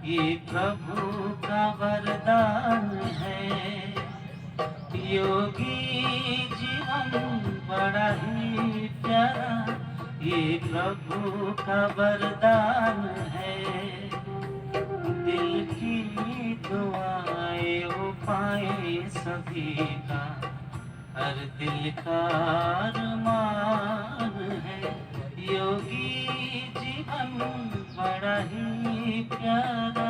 ये प्रभु का वरदान है। योगी जीवन बड़ा ही प्यारा, ये प्रभु का वरदान है। दिल की दुआएं वो पाए सभी का, हर दिल का अरमान है। योगी जीवन बड़ा ही प्यारा।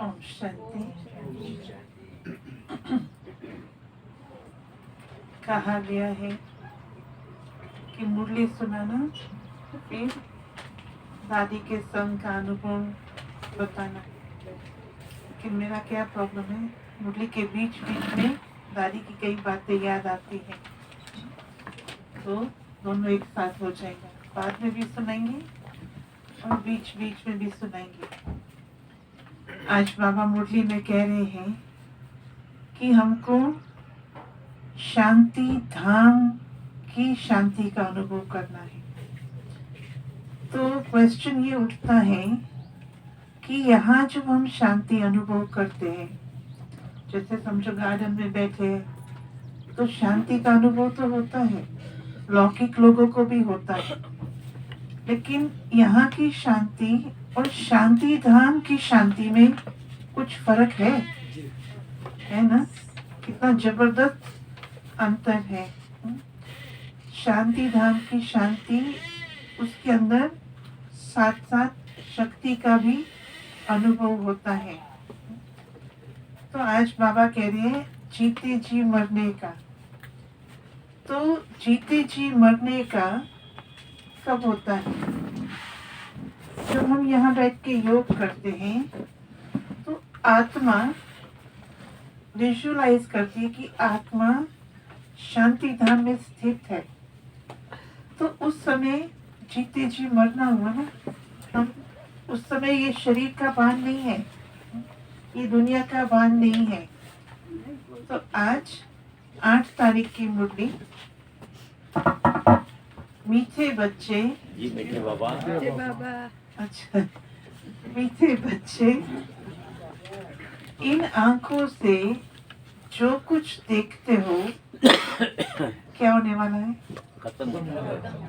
ओम शांति। कहा गया है कि मुरली सुनाना, फिर दादी के संग का अनुभव बताना। कि मेरा क्या प्रॉब्लम है, मुरली के बीच बीच में दादी की कई बातें याद आती है, तो दोनों एक साथ हो जाएगा। बाद में भी सुनाएंगे और बीच बीच में भी सुनाएंगे। आज बाबा मुरली में कह रहे हैं कि हमको शांति धाम की शांति का अनुभव करना है। तो क्वेश्चन ये उठता है कि यहाँ जब हम शांति अनुभव करते हैं, जैसे समझो गार्डन में बैठे हैं, तो शांति का अनुभव तो होता है, लौकिक लोगों को भी होता है। लेकिन यहाँ की शांति और शांति धाम की शांति में कुछ फर्क है ना? कितना जबरदस्त अंतर है। शांति धाम की शांति, उसके अंदर साथ साथ शक्ति का भी अनुभव होता है। तो आज बाबा कह रहे हैं जीते जी मरने का। तो जीते जी मरने का कब होता है? जब हम यहाँ बैठ के योग करते हैं तो आत्मा विजुअलाइज करती है कि आत्मा शांति धाम में स्थित है। तो उस समय जीते जी मरना हुआ ना। हम उस समय ये शरीर का भान नहीं है, ये दुनिया का भान नहीं है। तो आज 8 तारीख की मुरली, मीठे बच्चे जी मीठे बाबा। अच्छा, मीठे बच्चे, इन आंखों से जो कुछ देखते हो क्या होने वाला है? खत्म।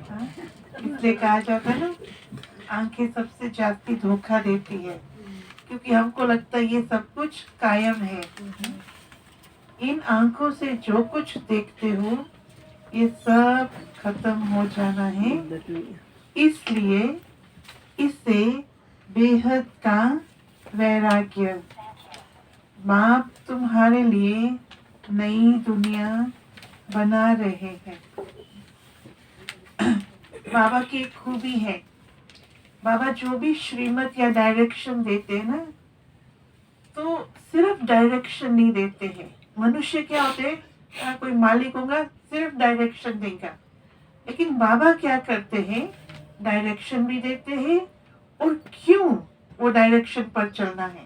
हाँ? इसलिए कहा जाता है ना, आंखें सबसे जास्ती धोखा देती है, क्योंकि हमको लगता है ये सब कुछ कायम है। इन आंखों से जो कुछ देखते हो ये सब खत्म हो जाना है। इसलिए इसे बेहद का वैराग्य, बाप तुम्हारे लिए नई दुनिया बना रहे हैं। बाबा की एक खूबी है, बाबा जो भी श्रीमत या डायरेक्शन देते हैं ना, तो सिर्फ डायरेक्शन नहीं देते हैं। मनुष्य क्या होते हैं, कोई मालिक होगा सिर्फ डायरेक्शन देगा, लेकिन बाबा क्या करते हैं, डायरेक्शन भी देते हैं और क्यों वो डायरेक्शन पर चलना है।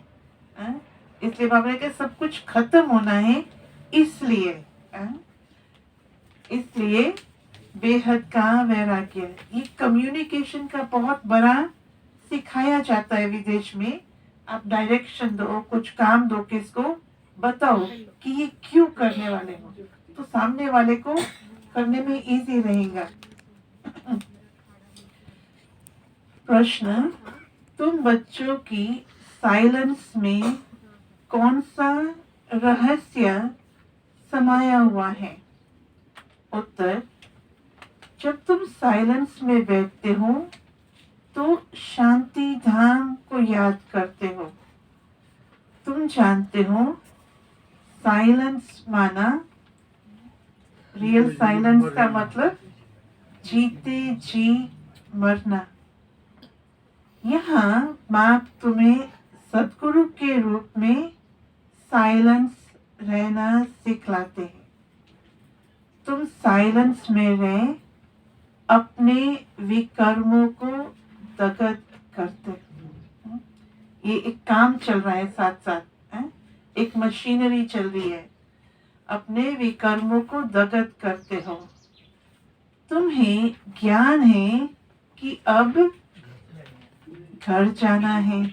इसलिए बाबा ने कहा सब कुछ खत्म होना है, इसलिए बेहद का वैराग्य। ये कम्युनिकेशन का बहुत बड़ा सिखाया जाता है विदेश में। आप डायरेक्शन दो, कुछ काम दो, किसको बताओ कि ये क्यों करने वाले हो, तो सामने वाले को करने में इजी रहेगा। प्रश्न, तुम बच्चों की साइलेंस में कौन सा रहस्य समाया हुआ है? उत्तर, जब तुम साइलेंस में बैठते हो तो शांति धाम को याद करते हो। तुम जानते हो साइलेंस माना, रियल साइलेंस का मतलब जीते जी मरना। यहाँ माँ तुम्हें सदगुरु के रूप में साइलेंस रहना सिखलाते हैं। तुम साइलेंस में रह अपने विकर्मों को दगत करते हो। ये एक काम चल रहा है साथ साथ, एक मशीनरी चल रही है। अपने विकर्मों को दगत करते हो। तुम्हें ज्ञान है कि अब घर जाना है।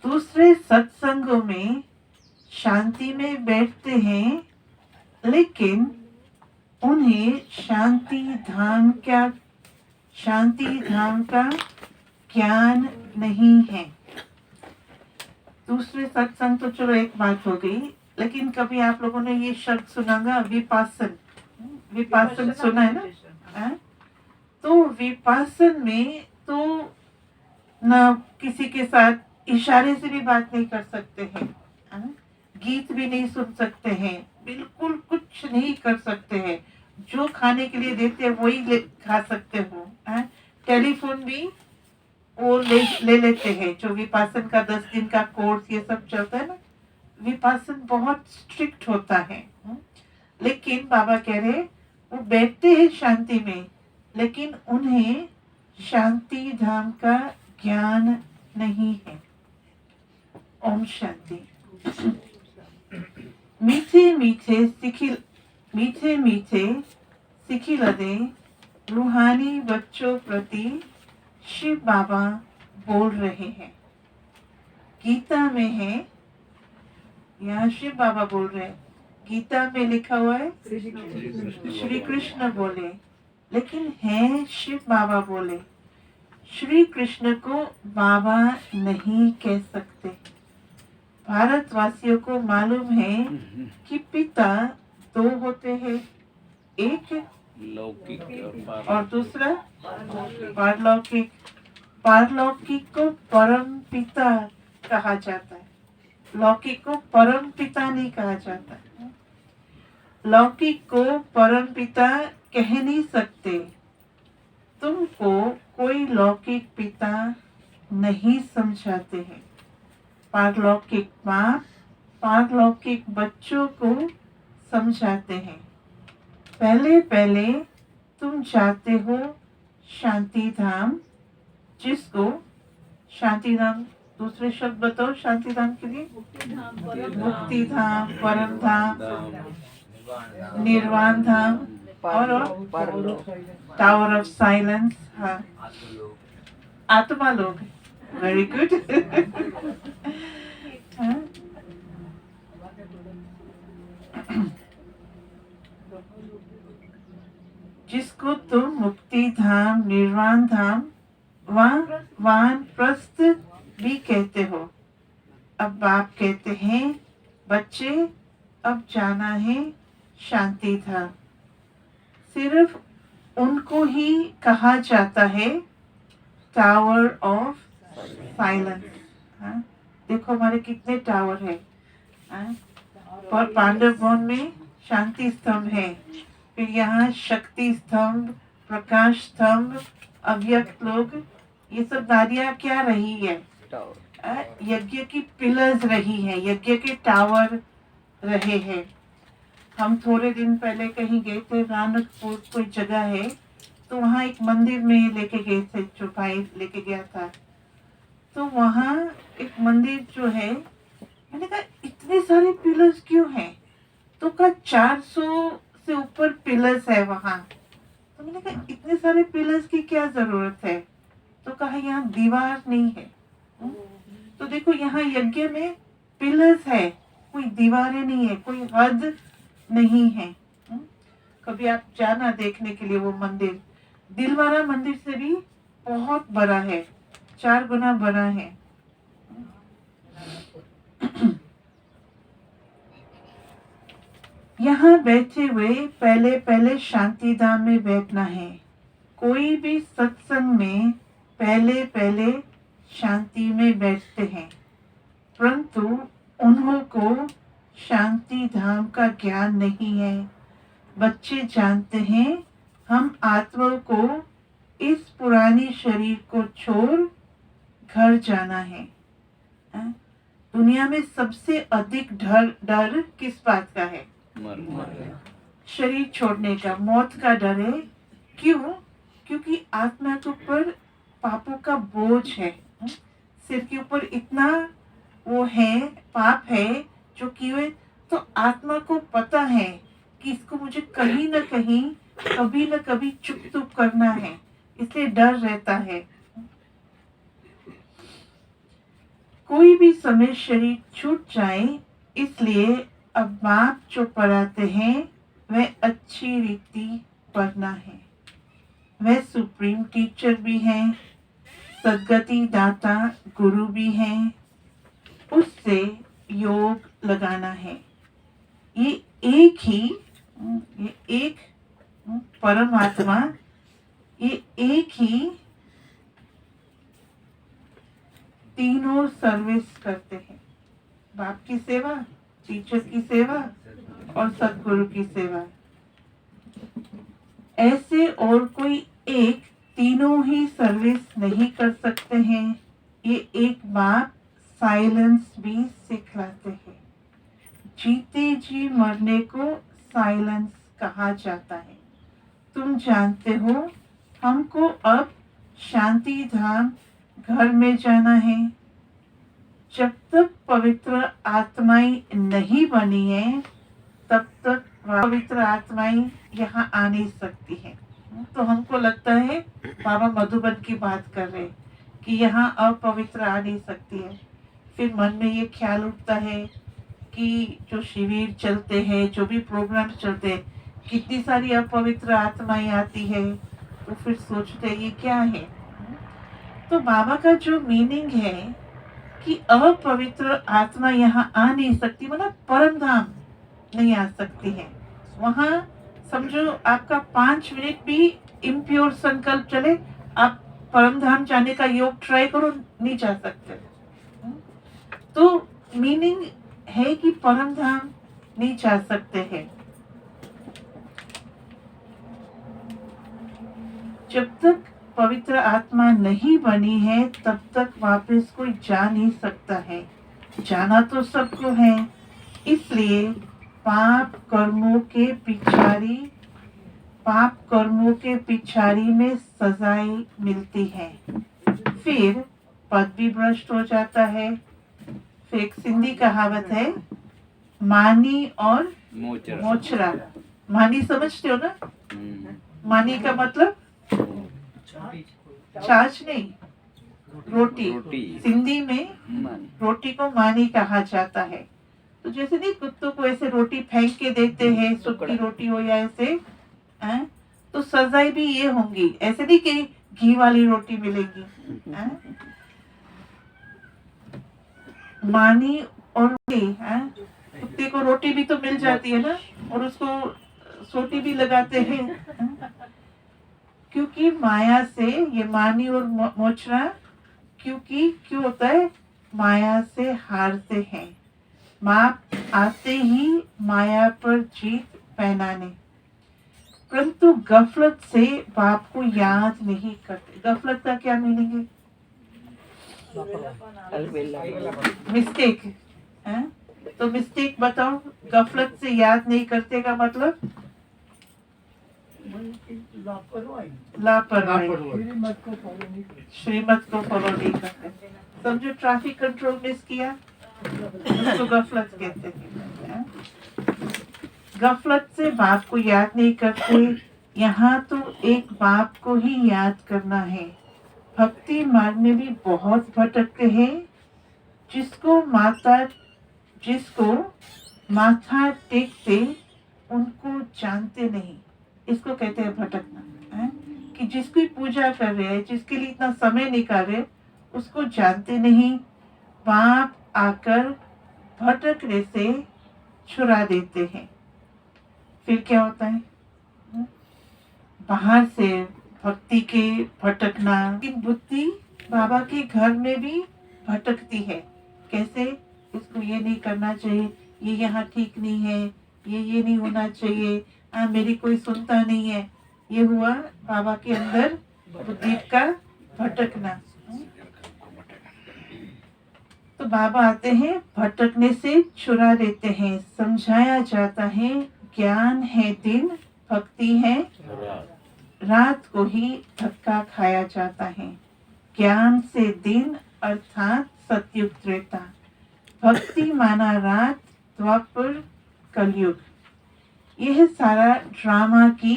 दूसरे सत्संगों में शांति में बैठते हैं, लेकिन उन्हें शांति धाम का ज्ञान नहीं है। दूसरे सत्संग तो चलो एक बात हो गई, लेकिन कभी आप लोगों ने ये शब्द सुनागा विपासन। विपासन सुना है ना? तो विपासन में तो ना किसी के साथ इशारे से भी बात नहीं कर सकते हैं, गीत भी नहीं सुन सकते हैं, बिल्कुल कुछ नहीं कर सकते हैं। जो खाने के लिए देते हैं वही खा सकते हो। टेलीफोन भी वो ले लेते हैं। जो विपासन का 10 दिन का कोर्स ये सब चलता है ना, विपासन बहुत स्ट्रिक्ट होता है। लेकिन बाबा कह रहे वो बैठते हैं शांति में, लेकिन उन्हें शांति धाम का ज्ञान नहीं है। ओम शांति। मीठे मीठे सिखिलदे रूहानी बच्चों प्रति शिव बाबा बोल रहे हैं। गीता में है, यहाँ शिव बाबा बोल रहे हैं। गीता में लिखा हुआ है श्री कृष्ण बोले, लेकिन है शिव बाबा बोले। श्री कृष्ण को बाबा नहीं कह सकते। भारतवासियों को मालूम है कि पिता 2 होते हैं, एक लौकिक और दूसरा पारलौकिक। पारलौकिक को परम पिता कहा जाता है, लौकिक को परम पिता नहीं कहा जाता। लौकिक को परम पिता कह नहीं सकते। तुमको कोई लौकिक पिता नहीं समझाते हैं। पारलौकिक माँ पारलौकिक बच्चों को समझाते हैं। पहले पहले तुम जाते हो शांति धाम, जिसको शांति धाम, दूसरे शब्द बताओ शांति धाम के लिए। मुक्ति धाम, परम धाम, निर्वाण धाम और टावर ऑफ साइलेंस। हाँ, आत्मा लोग। Very good. जिसको तुम मुक्ति धाम, निर्वाण धाम, वानप्रस्थ भी कहते हो। अब बाप कहते हैं बच्चे अब जाना है शांति धाम। सिर्फ उनको ही कहा जाता है टावर ऑफ साइलेंस। देखो हमारे कितने टावर है। और पांडव भवन में शांति स्तंभ है, फिर यहाँ शक्ति स्तंभ, प्रकाश स्तंभ, अव्यक्त लोग, ये सब नारियां क्या रही है? यज्ञ की पिलर्स रही है, यज्ञ के टावर रहे हैं। हम थोड़े दिन पहले कहीं गए थे, नानकपुर कोई जगह है, तो वहाँ एक मंदिर में लेके गए थे, जो भाई लेके गया था। तो वहाँ एक मंदिर जो है, मैंने कहा इतने सारे पिलर्स क्यों हैं? तो कहा 400 से ऊपर पिलर्स है वहाँ। तो मैंने कहा इतने सारे पिलर्स की क्या जरूरत है? तो कहा यहाँ दीवार नहीं है। तो देखो यहाँ यज्ञ में पिलर्स है, कोई दीवारें नहीं है, कोई हद नहीं है। कभी आप जाना देखने के लिए वो मंदिर। दिलवारा मंदिर से भी बहुत बड़ा है, 4 गुना बड़ा है। यहाँ बैठे हुए पहले पहले शांति धाम में बैठना है। कोई भी सत्संग में पहले पहले शांति में बैठते हैं, परंतु उन्हों को शांति धाम का ज्ञान नहीं है। बच्चे जानते हैं हम आत्मा को इस पुरानी शरीर को छोड़ घर जाना है। दुनिया में सबसे अधिक डर किस बात का है? शरीर छोड़ने का, मौत का डर है। क्यों? क्योंकि आत्मा के ऊपर पापों का बोझ है। सिर के ऊपर इतना वो है, पाप है जो किए, तो आत्मा को पता है कि इसको मुझे कहीं न कहीं, कभी न कभी चुप करना है, इसलिए डर रहता है। कोई भी समय शरीर छूट जाए, इसलिए अब बाप जो पढ़ाते हैं वह अच्छी रीति पढ़ना है। वह सुप्रीम टीचर भी हैं, सदगति दाता गुरु भी हैं, उससे योग लगाना है। ये एक परमात्मा, ये एक ही तीनों सर्विस करते हैं। बाप की सेवा, टीचर की सेवा और सदगुरु की सेवा। ऐसे और कोई एक तीनों ही सर्विस नहीं कर सकते हैं। ये एक बाप साइलेंस भी सिखलाते हैं। जीते जी मरने को साइलेंस कहा जाता है। तुम जानते हो हमको अब शांति धाम घर में जाना है। जब तक पवित्र आत्माएं नहीं बनी है, तब तक पवित्र आत्माएं यहाँ आ नहीं सकती है। तो हमको लगता है बाबा मधुबन की बात कर रहे कि यहाँ अपवित्र आ नहीं सकती है। फिर मन में ये ख्याल उठता है कि जो शिविर चलते हैं, जो भी प्रोग्राम चलते हैं, कितनी सारी अपवित्र आत्माएं आती है। तो फिर सोचते हैं ये क्या है। तो बाबा का जो मीनिंग है कि अपवित्र आत्मा यहाँ आ नहीं सकती, मतलब परम धाम नहीं आ सकती है। वहाँ समझो आपका 5 मिनट भी इम्प्योर संकल्प चले, आप परम धाम जाने का योग ट्राई करो, नहीं जा सकते। तो मीनिंग है कि परम धाम नहीं जा सकते हैं। जब तक पवित्र आत्मा नहीं बनी है, तब तक वापस कोई जा नहीं सकता है। जाना तो सबको है, इसलिए पाप कर्मों के पिछाड़ी में सजाएं मिलती है। फिर पद भी भ्रष्ट हो जाता है। फिर एक सिंधी कहावत है, मानी और मोचरा। मानी समझते हो ना? मानी का मतलब छाछ नहीं, रोटी। सिंधी में रोटी को मानी कहा जाता है। तो जैसे नहीं कुत्तों को ऐसे रोटी फेंक के देते हैं, सूखी रोटी हो या ऐसे, तो सजाएं भी ये होंगी। ऐसे नहीं कि घी वाली रोटी मिलेगी। मानी और कुत्ते को रोटी भी तो मिल जाती है ना, और उसको सोटी भी लगाते हैं। क्योंकि माया से ये मानी और मोचरा, क्यों होता है? माया से हारते हैं। बाप आते ही माया पर जीत पहनाने, परंतु गफलत से बाप को याद नहीं करते। गफलत का क्या मीनिंग है? मिस्टेक है? तो मिस्टेक बताओ, गफलत से याद नहीं करते का मतलब? लापरवाही, श्रीमत को फॉलो नहीं करते। समझो ट्रैफिक कंट्रोल मिस किया, उसको गफलत कहते हैं। गफलत से बाप को याद नहीं करते। यहाँ तो एक बाप को ही याद करना है। भक्ति मार्ग में भी बहुत भटकते हैं। जिसको माथा टेकते उनको जानते नहीं, इसको कहते हैं भटकना है? कि जिसकी पूजा कर रहे हैं, जिसके लिए इतना समय निकाल रहे, उसको जानते नहीं। बाप आकर भटकने से छुड़ा देते हैं। फिर क्या होता है? बाहर से भक्ति के भटकना, बुद्धि बाबा के घर में भी भटकती है। कैसे? इसको ये नहीं करना चाहिए, ये यहाँ ठीक नहीं है, ये नहीं होना चाहिए, मेरी कोई सुनता नहीं है। ये हुआ बाबा के अंदर बुद्धि का भटकना। तो बाबा आते हैं, भटकने से छुड़ा देते हैं। समझाया जाता है ज्ञान है दिन, भक्ति है रात को ही धक्का खाया जाता है। ज्ञान से दिन अर्थात सतयुग त्रेता, भक्ति माना रात द्वापर कलयुग। यह सारा ड्रामा की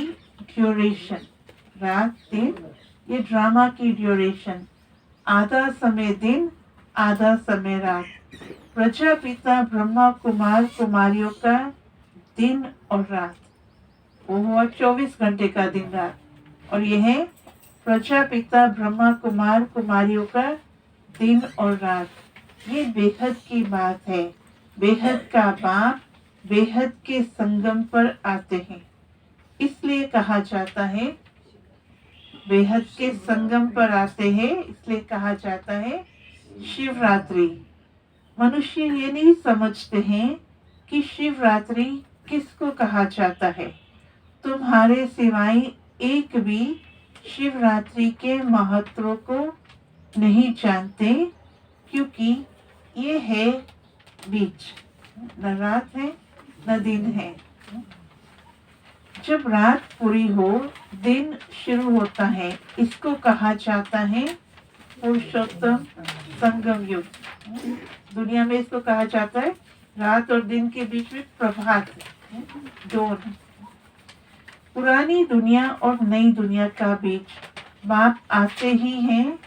ड्यूरेशन, रात दिन, ये ड्रामा की ड्यूरेशन। आधा समय दिन, आधा समय रात। प्रजापिता ब्रह्मा कुमार कुमारियों का दिन और रात, वो हुआ 24 घंटे का दिन रात। और यह प्रजापिता ब्रह्मा कुमार कुमारियों का दिन और रात। ये बेहद की बात है। बेहद का बाप बेहद के संगम पर आते हैं, इसलिए कहा जाता है बेहद के संगम पर आते हैं, इसलिए कहा जाता है शिवरात्रि। मनुष्य ये नहीं समझते हैं कि शिवरात्रि किसको कहा जाता है। तुम्हारे सिवाय एक भी शिवरात्रि के महत्व को नहीं जानते, क्योंकि ये है बीच, न रात है न दिन है। जब रात पूरी हो दिन शुरू होता है, इसको कहा जाता है पुरुषोत्तम संगम युग। दुनिया में इसको कहा जाता है रात और दिन के बीच में प्रभात, डोन। पुरानी दुनिया और नई दुनिया का बीच बाप आते ही हैं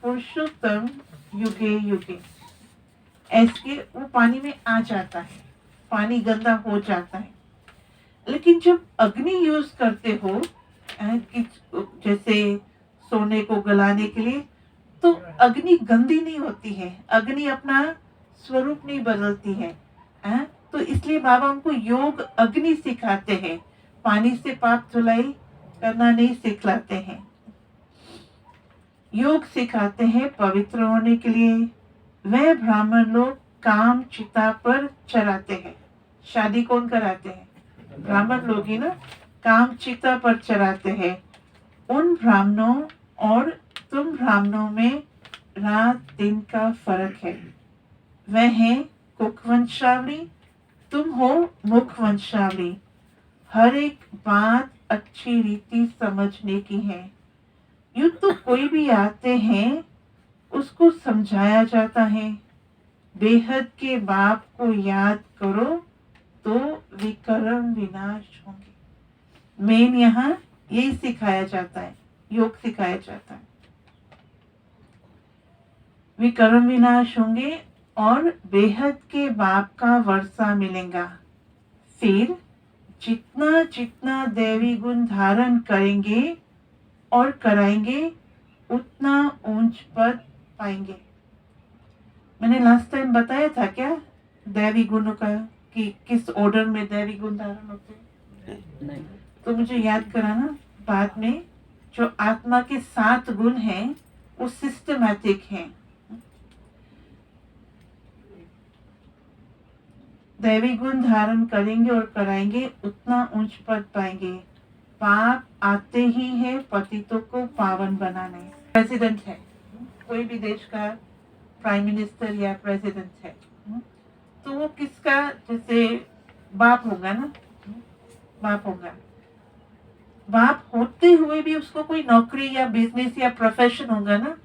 पुरुषोत्तम युगे युगे। ऐसे वो पानी में आ जाता है, पानी गंदा हो जाता है। लेकिन जब अग्नि यूज करते हो जैसे सोने को गलाने के लिए, तो अग्नि गंदी नहीं होती है, अग्नि अपना स्वरूप नहीं बदलती है। तो इसलिए बाबा हमको योग अग्नि सिखाते हैं, पानी से पाप धुलाई करना नहीं सिखलाते हैं। योग सिखाते हैं पवित्र होने के लिए। वह ब्राह्मण लोग काम चिता पर चढ़ाते हैं। शादी कौन कराते हैं? ब्राह्मण लोग ही ना। काम चिता पर चढ़ाते हैं। उन ब्राह्मणों और तुम ब्राह्मणों में रात दिन का फर्क है। वह है कुकवंशावली, तुम हो मुखवंशावली। हर एक बात अच्छी रीति समझने की है। यूं तो कोई भी आते हैं उसको समझाया जाता है, बेहद के बाप को याद करो तो विकर्म विनाश होंगे। मेन यहाँ यही सिखाया जाता है, योग सिखाया जाता है। विकर्म विनाश होंगे और बेहद के बाप का वर्षा मिलेगा। फिर जितना जितना दैवी गुण धारण करेंगे और कराएंगे, उतना ऊंच पद पाएंगे। मैंने लास्ट टाइम बताया था क्या दैवी गुणों का, कि किस ऑर्डर में दैवी गुण धारण होते हैं? नहीं। तो मुझे याद कराना बाद में। जो आत्मा के 7 गुण हैं वो सिस्टमैटिक हैं। दैवी गुण धारण करेंगे और कराएंगे, उतना ऊंच पद पाएंगे। पाप आते ही है पतितों को पावन बनाने। प्रेसिडेंट है, कोई भी देश का प्राइम मिनिस्टर या प्रेसिडेंट है, तो वो किसका जैसे बाप होगा ना, बाप होगा। बाप होते हुए भी उसको कोई नौकरी या बिजनेस या प्रोफेशन होगा ना।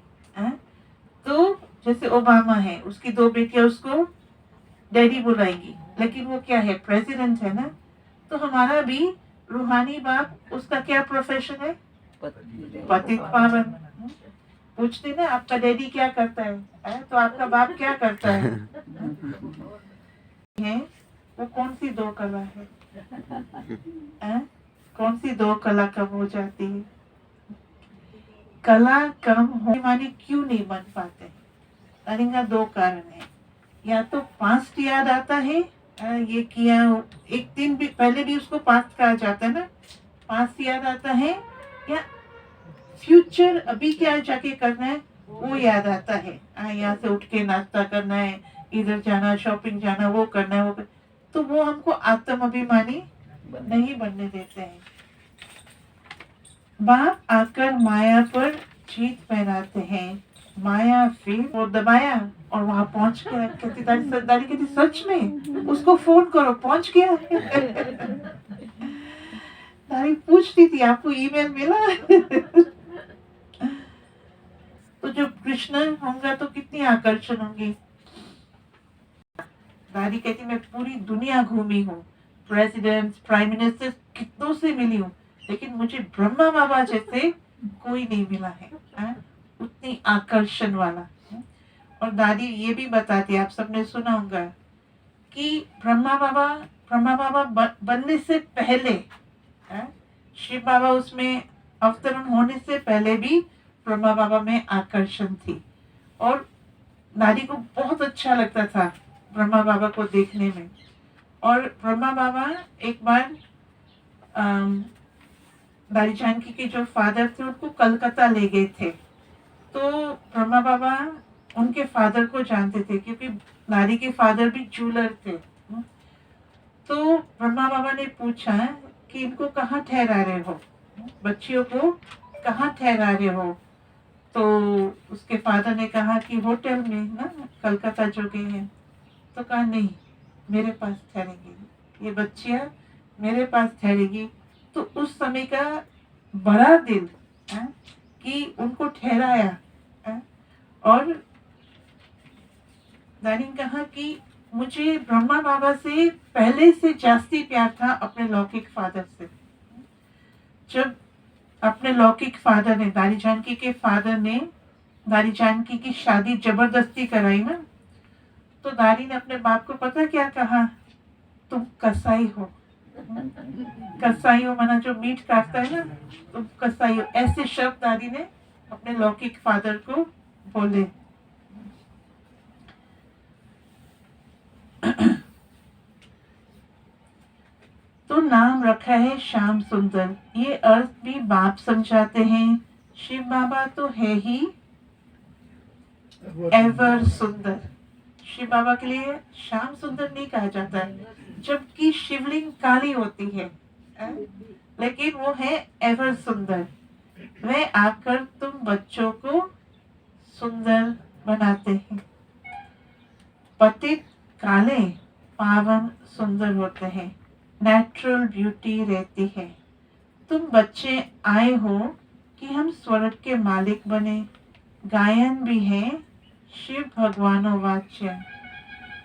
तो जैसे ओबामा है, उसकी 2 बेटियां उसको डैडी बुलाएंगी, लेकिन वो क्या है? प्रेसिडेंट है ना। तो हमारा भी रूहानी बाप, उसका क्या प्रोफेशन है? पतित पावन। पूछते ना आपका डैडी क्या करता है? तो आपका बाप क्या करता है? वो कौन सी 2 कला है? कौन सी 2 कला कम हो जाती है? कला कम होने माने क्यों नहीं बन पाते? का 2 कारण है। या तो पास्ट याद आता है, ये किया, एक दिन भी पहले भी उसको पास्ट कहा जाता है ना, पास्ट याद आता है, या फ्यूचर अभी क्या जाके करना है वो याद आता है। यहाँ से उठ के नाश्ता करना है, इधर जाना, शॉपिंग जाना, वो करना है, वो तो वो हमको आत्माभिमानी नहीं बनने देते हैं। बाप आकर माया पर जीत पहनाते हैं। माया फिर वो दबाया और वहां पहुंच गया। कहती दादी कहती सच में, उसको फोन करो, पहुंच गया। दादी पूछती थी आपको ईमेल मिला? तो जब कृष्ण होगा तो कितनी आकर्षण होंगी। दादी कहती मैं पूरी दुनिया घूमी हूँ, प्रेसिडेंट प्राइम मिनिस्टर कितनों से मिली हूँ, लेकिन मुझे ब्रह्मा बाबा जैसे कोई नहीं मिला है, उतनी आकर्षण वाला। और दादी ये भी बताती, आप सबने सुना होगा कि ब्रह्मा बाबा बनने से पहले, शिव बाबा उसमें अवतरण होने से पहले भी ब्रह्मा बाबा में आकर्षण थी। और दादी को बहुत अच्छा लगता था ब्रह्मा बाबा को देखने में। और ब्रह्मा बाबा एक बार दादी जानकी के जो फादर थे उनको कलकत्ता ले गए थे। तो ब्रह्मा बाबा उनके फादर को जानते थे क्योंकि दादी के फादर भी जूलर थे। तो ब्रह्मा बाबा ने पूछा कि इनको कहाँ ठहरा रहे हो, बच्चियों को कहाँ ठहरा रहे हो? तो उसके फादर ने कहा कि होटल में ना, कलकत्ता जो गए हैं। तो कहा नहीं, मेरे पास ठहरेंगे, ये बच्चियां मेरे पास ठहरेगी। तो उस समय का बड़ा दिल कि उनको ठहराया। और दादी ने कहा कि मुझे ब्रह्मा बाबा से पहले से जास्ती प्यार था अपने लौकिक फादर से। जब अपने लौकिक फादर ने, दादी जानकी के फादर ने दादी जानकी की शादी जबरदस्ती कराई ना, तो दादी ने अपने बाप को पता क्या कहा? तुम कसाई हो। कसाई हो माना जो मीट काटता है ना, तुम कसाई हो। ऐसे शब्द दादी ने अपने लौकिक फादर को बोले। तो नाम रखा है श्याम सुंदर। ये अर्थ भी बाप समझाते हैं। शिव बाबा तो है ही एवर सुंदर। शिव बाबा के लिए श्याम सुंदर नहीं कहा जाता है, जबकि शिवलिंग काली होती है, लेकिन वो है एवर सुंदर। वह आकर तुम बच्चों को सुंदर बनाते हैं। पतित काले पावन सुंदर होते हैं, नेचुरल ब्यूटी रहती है। तुम बच्चे आए हो कि हम स्वर्ग के मालिक बने। गायन भी है शिव भगवानो वाच्य।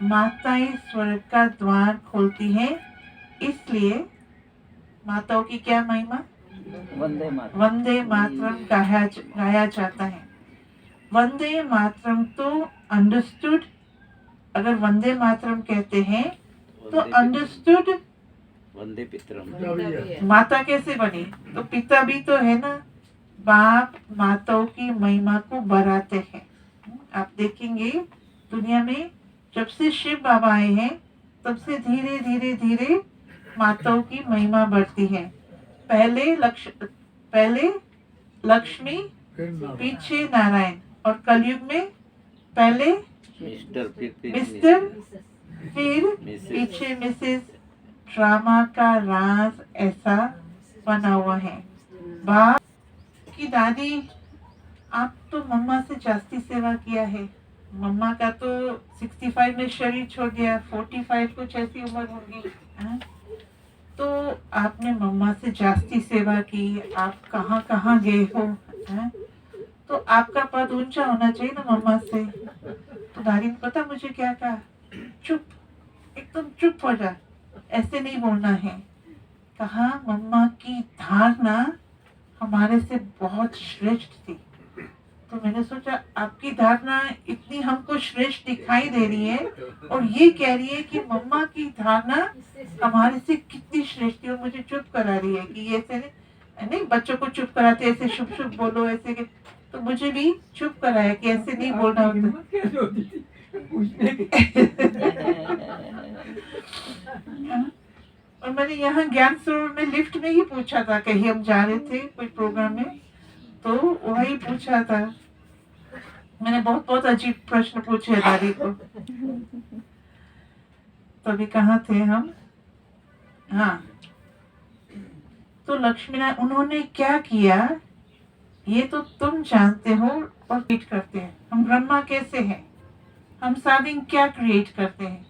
माताएं स्वर्ग का द्वार खोलती हैं, इसलिए माताओं की क्या महिमा? वंदे मातरम गाया जाता है। वंदे मातरम तो अंडरस्टूड। अगर वंदे मातरम कहते हैं तो अंडरस्टूड वंदे पितरम। माता कैसे बनी? तो पिता भी तो है ना। बाप माताओं की महिमा को बढ़ाते हैं। आप देखेंगे दुनिया में जब से शिव बाबा आए हैं तब से धीरे धीरे धीरे माताओं की महिमा बढ़ती है। पहले लक्ष्मी, पीछे नारायण, और कलयुग में पहले मिस्टर, फिर पीछे मिसेस। ड्रामा का राज ऐसा बना हुआ है। बाप की दादी, आप तो मम्मा से जास्ती सेवा किया है। मम्मा का तो 65 में शरीर छोड़ दिया, 45 कुछ ऐसी उम्र होगी। तो आपने मम्मा से जास्ती सेवा की। आप कहाँ कहाँ गए हो, तो आपका पद ऊंचा होना चाहिए ना मम्मा से। तो दादी ने पता मुझे क्या कहा? चुप, एकदम चुप हो जा, ऐसे नहीं बोलना है। कहा मम्मा की धारणा हमारे से बहुत श्रेष्ठ थी। तो मैंने सोचा आपकी धारणा इतनी हमको श्रेष्ठ दिखाई दे रही है और ये कह रही है कि मम्मा की धारणा हमारे से कितनी श्रेष्ठ थी, और मुझे चुप करा रही है कि ये ऐसे नहीं, बच्चों को चुप कराते ऐसे शुभ शुभ बोलो ऐसे के। तो मुझे भी चुप कराया कि ऐसे नहीं बोलना होता। और मैंने यहाँ ज्ञान सरोवर में लिफ्ट में ही पूछा था, कहीं हम जा रहे थे कोई प्रोग्राम में, तो वही पूछा था। मैंने बहुत बहुत अजीब प्रश्न पूछे दादी को। तो अभी कहाँ थे हम? हाँ, तो लक्ष्मी नारायण उन्होंने क्या किया ये तो तुम जानते हो और क्रिएट करते हैं। हम ब्रह्मा कैसे हैं? हम साथ ही क्या क्रिएट करते हैं?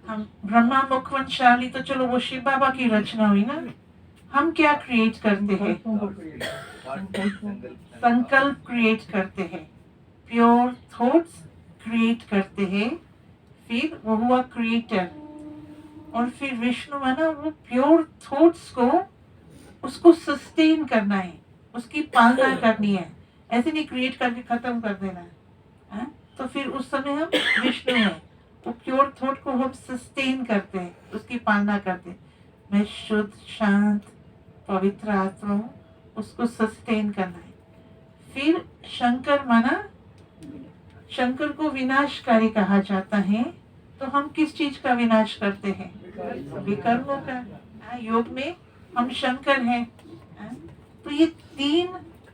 हम ब्रह्मा मुखवंशाली तो चलो वो शिव बाबा की रचना हुई ना। हम क्या क्रिएट करते हैं? संकल्प क्रिएट करते हैं, प्योर थॉट्स क्रिएट करते हैं, फिर वो हुआ क्रिएटर। और फिर विष्णु है ना, वो प्योर थॉट्स को उसको सस्टेन करना है, उसकी पालना करनी है, ऐसे नहीं क्रिएट करके खत्म कर देना है। तो फिर उस समय हम विष्णु हैं, वो प्योर थॉट को हम सस्टेन करते हैं, उसकी पालना करते हैं। मैं शुद्ध शांत पवित्र आत्मा हूँ, उसको सस्टेन करना है। फिर शंकर माना, शंकर को विनाशकारी कहा जाता है। तो हम किस चीज का विनाश करते हैं? विकर्मों का। योग में हम शंकर हैं। तो ये तीन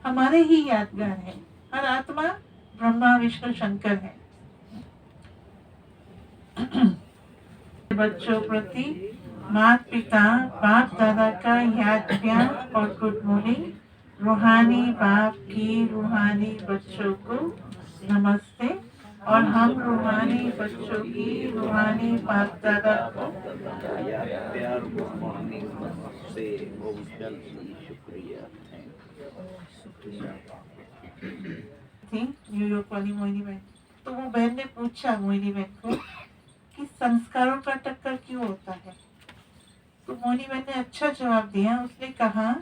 हमारे ही यादगार हैं। हर आत्मा ब्रह्मा विष्णु शंकर है। बच्चों प्रति माता पिता बाप दादा का याद प्यार और गुड मॉर्निंग। रूहानी बाप की रूहानी बच्चों को नमस्ते, और हम रूहानी बच्चों की रूहानी बाप दादा को यार प्यार को मॉर्निंग से बहुत जल्दी शुक्रिया थी न्यूयॉर्क वाली मोहिनी बहन। तो वो बहन ने पूछा मोहिनी बहन को कि संस्कारों का टक्कर क्यों होता है? तो मोहिनी बहन ने अच्छा जवाब दिया। उसने कहा